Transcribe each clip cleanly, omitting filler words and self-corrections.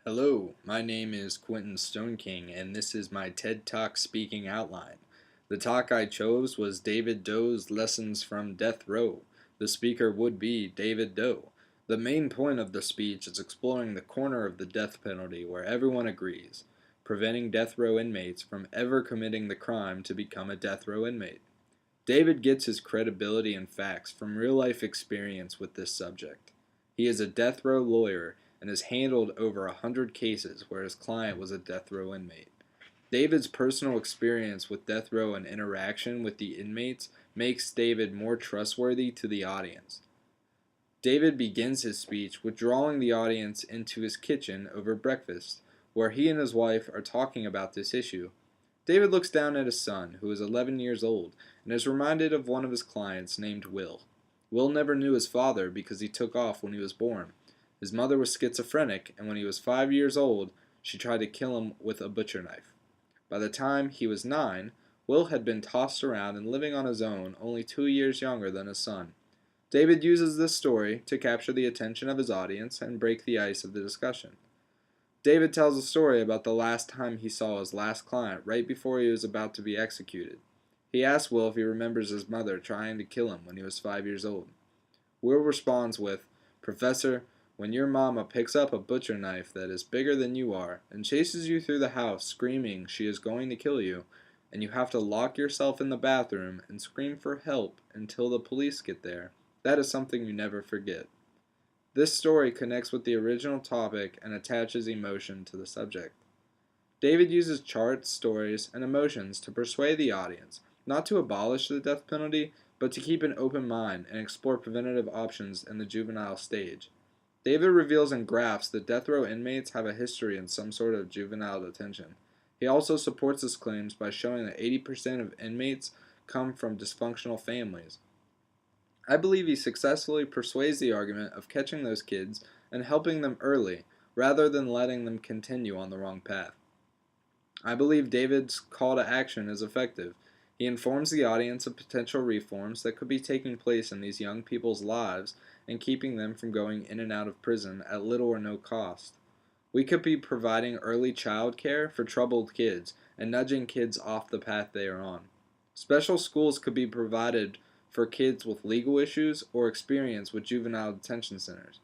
Hello, my name is Quentin Stone King, and this is my TED Talk speaking outline. The talk I chose was David Doe's Lessons from Death Row. The speaker would be David Doe. The main point of the speech is exploring the corner of the death penalty where everyone agrees, preventing death row inmates from ever committing the crime to become a death row inmate. David gets his credibility and facts from real-life experience with this subject. He is a death row lawyer and has handled over 100 cases where his client was a death row inmate. David's personal experience with death row and interaction with the inmates makes David more trustworthy to the audience. David begins his speech with drawing the audience into his kitchen over breakfast, where he and his wife are talking about this issue. David looks down at his son, who is 11 years old, and is reminded of one of his clients named Will. Will never knew his father because he took off when he was born. His mother was schizophrenic, and when he was 5 years old, she tried to kill him with a butcher knife. By the time he was 9, Will had been tossed around and living on his own, only 2 years younger than his son. David uses this story to capture the attention of his audience and break the ice of the discussion. David tells a story about the last time he saw his last client right before he was about to be executed. He asks Will if he remembers his mother trying to kill him when he was 5 years old. Will responds with, "Professor, when your mama picks up a butcher knife that is bigger than you are and chases you through the house screaming she is going to kill you, and you have to lock yourself in the bathroom and scream for help until the police get there, that is something you never forget." This story connects with the original topic and attaches emotion to the subject. David uses charts, stories, and emotions to persuade the audience not to abolish the death penalty, but to keep an open mind and explore preventative options in the juvenile stage. David reveals in graphs that death row inmates have a history in some sort of juvenile detention. He also supports his claims by showing that 80% of inmates come from dysfunctional families. I believe he successfully persuades the argument of catching those kids and helping them early, rather than letting them continue on the wrong path. I believe David's call to action is effective. He informs the audience of potential reforms that could be taking place in these young people's lives and keeping them from going in and out of prison at little or no cost. We could be providing early child care for troubled kids and nudging kids off the path they are on. Special schools could be provided for kids with legal issues or experience with juvenile detention centers.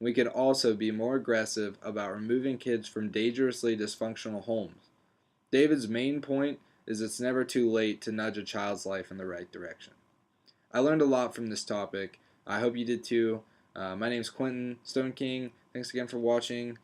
We could also be more aggressive about removing kids from dangerously dysfunctional homes. David's main point is it's never too late to nudge a child's life in the right direction. I learned a lot from this topic. I hope you did too. My name is Quentin Stone King. Thanks again for watching.